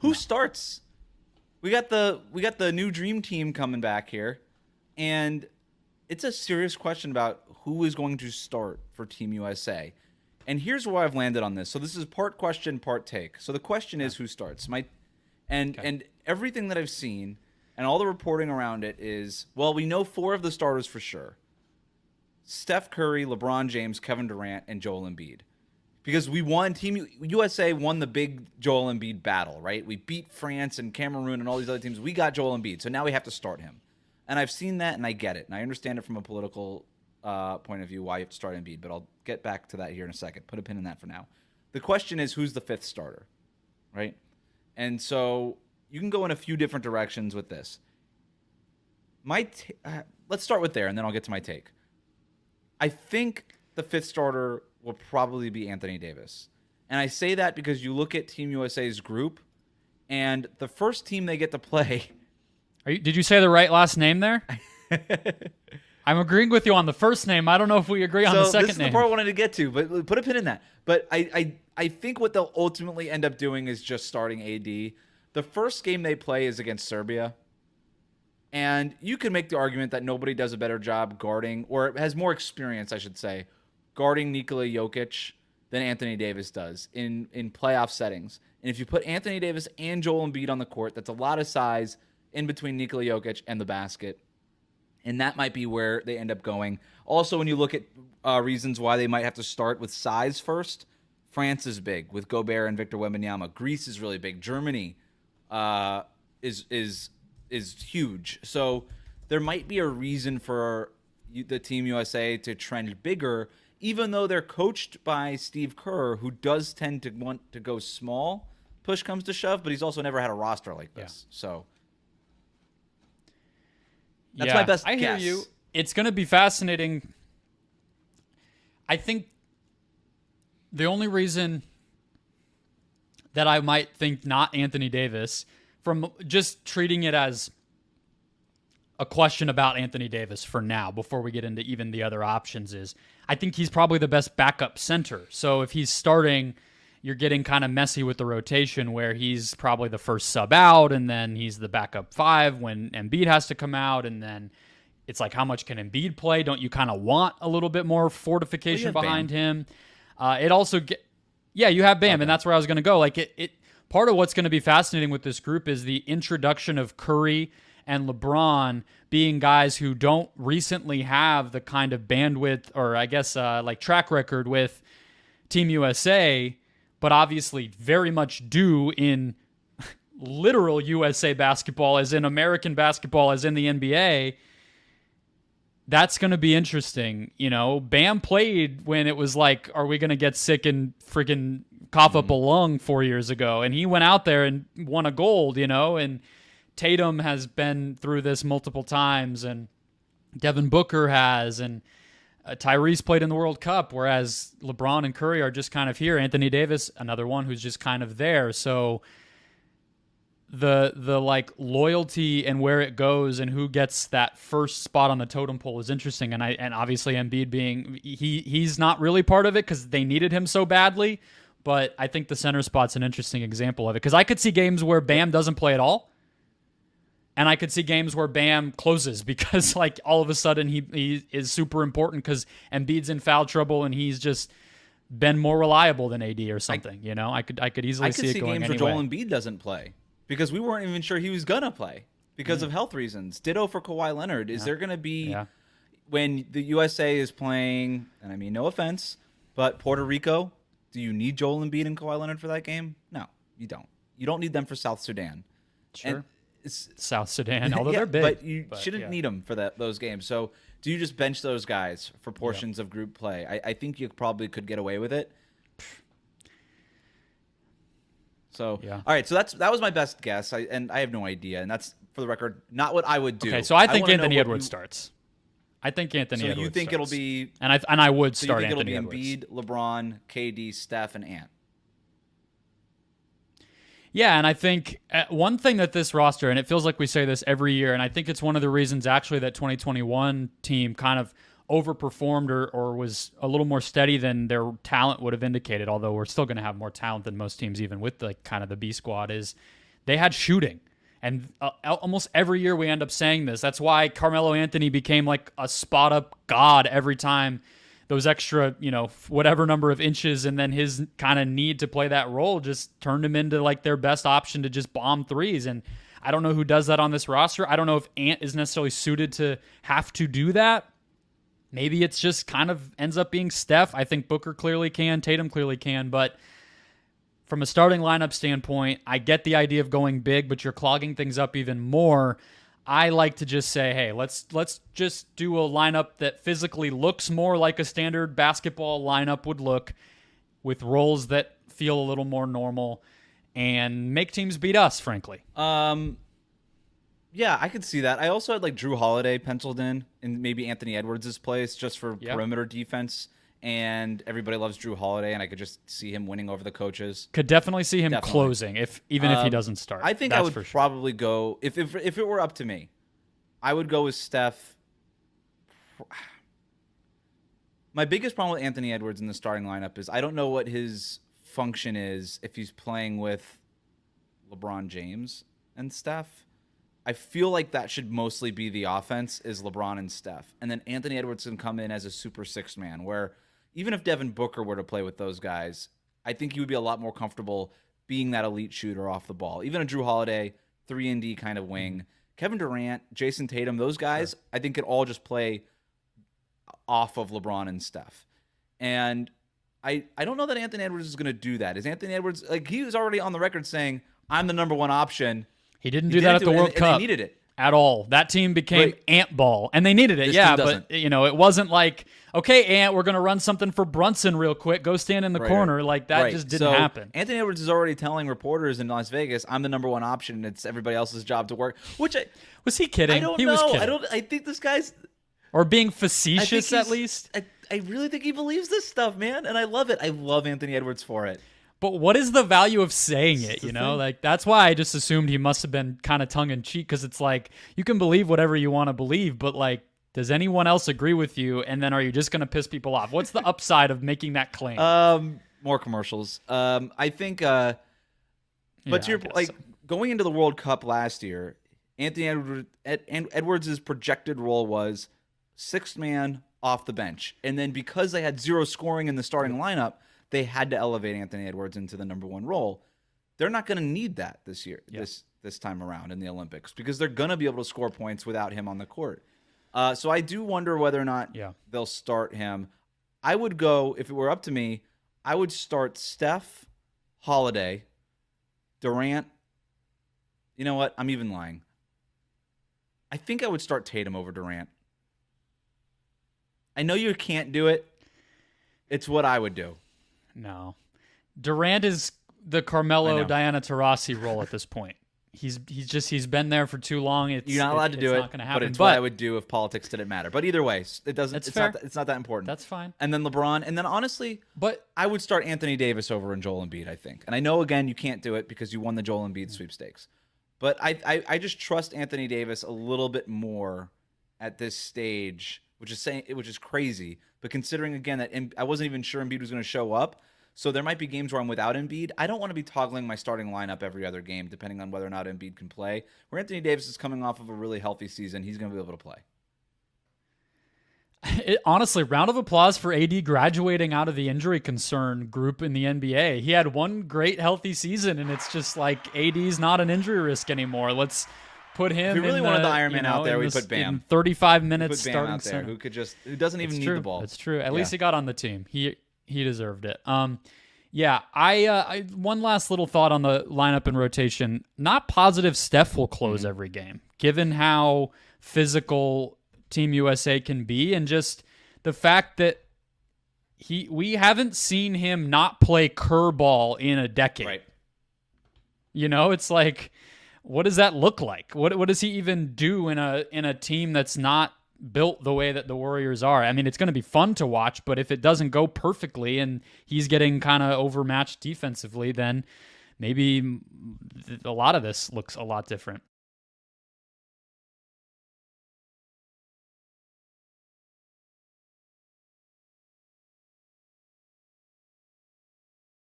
Who starts? We got the new dream team coming back here, and it's a serious question about who is going to start for Team USA. And here's where I've landed on this. So this is part question, part take. So the question is who starts. And everything that I've seen and all the reporting around it is, well, we know 4 of the starters for sure. Steph Curry, LeBron James, Kevin Durant, and Joel Embiid. Because Team USA won the big Joel Embiid battle, right? We beat France and Cameroon and all these other teams. We got Joel Embiid, so now we have to start him. And I've seen that, and I get it. And I understand it from a political point of view why you have to start Embiid, but I'll get back to that here in a second. Put a pin in that for now. The question is, who's the 5th starter, right? And so you can go in a few different directions with this. Let's start with there, and then I'll get to my take. I think the 5th starter will probably be Anthony Davis. And I say that because you look at Team USA's group, and the first team they get to play... Did you say the right last name there? I'm agreeing with you on the first name. I don't know if we agree on the second name. This is the part I wanted to get to, but put a pin in that. But I think what they'll ultimately end up doing is just starting AD. The first game they play is against Serbia. And you can make the argument that nobody does a better job guarding, or has more experience, I should say, guarding Nikola Jokic than Anthony Davis does in playoff settings. And if you put Anthony Davis and Joel Embiid on the court, that's a lot of size in between Nikola Jokic and the basket. And that might be where they end up going. Also, when you look at reasons why they might have to start with size first, France is big with Gobert and Victor Wembanyama. Greece is really big. Germany is huge. So there might be a reason for the Team USA to trend bigger, even though they're coached by Steve Kerr, who does tend to want to go small, push comes to shove, but he's also never had a roster like this. Yeah. So that's my best guess. I hear you. It's going to be fascinating. I think the only reason that I might think not Anthony Davis, from just treating it as a question about Anthony Davis for now, before we get into even the other options, is I think he's probably the best backup center. So if he's starting, you're getting kind of messy with the rotation where he's probably the first sub out, and then he's the backup 5 when Embiid has to come out, and then it's like, how much can Embiid play? Don't you kind of want a little bit more fortification behind him? It also you have Bam, and that's where I was going to go. Like it part of what's going to be fascinating with this group is the introduction of Curry and LeBron being guys who don't recently have the kind of bandwidth, or I guess like track record with Team USA, but obviously very much do in literal USA basketball, as in American basketball, as in the NBA. That's going to be interesting. You know, Bam played when it was like, are we going to get sick and freaking cough up a lung 4 years ago? And he went out there and won a gold, you know, and Tatum has been through this multiple times, and Devin Booker has, and Tyrese played in the World Cup, whereas LeBron and Curry are just kind of here. Anthony Davis, another one who's just kind of there. So the like loyalty and where it goes and who gets that first spot on the totem pole is interesting. And obviously Embiid being he's not really part of it because they needed him so badly. But I think the center spot's an interesting example of it, because I could see games where Bam doesn't play at all. And I could see games where Bam closes because, like, all of a sudden he is super important because Embiid's in foul trouble and he's just been more reliable than AD or something. I could easily see it going anyway. I could see games where Joel Embiid doesn't play because we weren't even sure he was gonna play because of health reasons. Ditto for Kawhi Leonard. Is there gonna be when the USA is playing? And I mean, no offense, but Puerto Rico. Do you need Joel Embiid and Kawhi Leonard for that game? No, you don't. You don't need them for South Sudan. Sure. And South Sudan, although they're big. But you shouldn't need them for those games. So do you just bench those guys for portions of group play? I think you probably could get away with it. So, all right. So that was my best guess. I have no idea. And that's, for the record, not what I would do. Okay, so I think Anthony Edwards starts. I think Anthony Edwards starts. So you think it'll be... And I would start Anthony Edwards. So you think it'll be Embiid, LeBron, KD, Steph, and Ant? Yeah, and I think one thing that this roster, and it feels like we say this every year, and I think it's one of the reasons actually that 2021 team kind of overperformed or was a little more steady than their talent would have indicated, although we're still going to have more talent than most teams, even with kind of the B squad, is They had shooting. And almost every year we end up saying this. That's why Carmelo Anthony became like a spot-up god every time those extra, whatever number of inches, and then his kind of need to play that role just turned him into like their best option to just bomb threes. And I don't know who does that on this roster. I don't know if Ant is necessarily suited to have to do that. Maybe it's just kind of ends up being Steph. I think Booker clearly can. Tatum clearly can. But from a starting lineup standpoint, I get the idea of going big, but you're clogging things up even more. I like to just say, hey, let's just do a lineup that physically looks more like a standard basketball lineup would look, with roles that feel a little more normal, and make teams beat us, frankly. Yeah, I could see that. I also had like Drew Holiday penciled in maybe Anthony Edwards' place just for perimeter defense. And everybody loves Drew Holiday, and I could just see him winning over the coaches. Could definitely see him closing, if he doesn't start. I think I would probably go, if it were up to me, I would go with Steph. My biggest problem with Anthony Edwards in the starting lineup is I don't know what his function is if he's playing with LeBron James and Steph. I feel like that should mostly be the offense, is LeBron and Steph. And then Anthony Edwards can come in as a super sixth man, where even if Devin Booker were to play with those guys, I think he would be a lot more comfortable being that elite shooter off the ball. Even a Drew Holiday, 3-and-D kind of wing. Kevin Durant, Jason Tatum, those guys, sure, I think could all just play off of LeBron and Steph. And I don't know that Anthony Edwards is going to do that. Is Anthony Edwards, like, he was already on the record saying, I'm the number one option. He didn't do that at the World Cup. And they needed it. At all. That team became Ant ball, and they needed it. Yeah, but it wasn't like, okay, Ant, we're going to run something for Brunson real quick. Go stand in the corner. Like, that just didn't happen. Anthony Edwards is already telling reporters in Las Vegas, I'm the number one option. It's everybody else's job to work. Was he kidding? I don't know. Was kidding. I think this guy's... Or being facetious, at least. I really think he believes this stuff, man, and I love it. I love Anthony Edwards for it. But what is the value of saying it, Like, that's why I just assumed he must have been kind of tongue-in-cheek, because it's like, you can believe whatever you want to believe, but, like, does anyone else agree with you, and then are you just going to piss people off? What's the upside of making that claim? More commercials. I think, but to your point, going into the World Cup last year, Anthony Edwards' projected role was sixth man off the bench, and then because they had zero scoring in the starting lineup, they had to elevate Anthony Edwards into the number one role. They're not going to need that this year, this time around in the Olympics, because they're going to be able to score points without him on the court. So I do wonder whether or not they'll start him. I would go, if it were up to me, I would start Steph, Holiday, Durant. You know what? I'm even lying. I think I would start Tatum over Durant. I know you can't do it. It's what I would do. No. Durant is the Carmelo Diana Taurasi role at this point. He's been there for too long. You're not allowed to do it, not gonna happen, but it's what I would do if politics didn't matter. But either way, it doesn't. It's not that important. That's fine. And then LeBron, and then honestly, I would start Anthony Davis over Joel Embiid, I think. And I know, again, you can't do it because you won the Joel Embiid sweepstakes. But I just trust Anthony Davis a little bit more at this stage, which is crazy. But considering, again, that I wasn't even sure Embiid was going to show up, so there might be games where I'm without Embiid. I don't want to be toggling my starting lineup every other game, depending on whether or not Embiid can play. Where Anthony Davis is coming off of a really healthy season, he's going to be able to play. Honestly, round of applause for AD graduating out of the injury concern group in the NBA. He had one great healthy season, and it's just like, AD's not an injury risk anymore. Let's put him. If we really wanted the Iron Man out there, we put Bam. 35 minutes Bam starting out there, center. who doesn't even need the ball. It's true. At least he got on the team. He deserved it. I one last little thought on the lineup and rotation. Not positive Steph will close every game, given how physical Team USA can be, and just the fact that we haven't seen him not play curveball in a decade. Right. It's like, what does that look like? What does he even do in a team that's not built the way that the Warriors are? I mean, it's going to be fun to watch, but if it doesn't go perfectly and he's getting kind of overmatched defensively, then maybe a lot of this looks a lot different.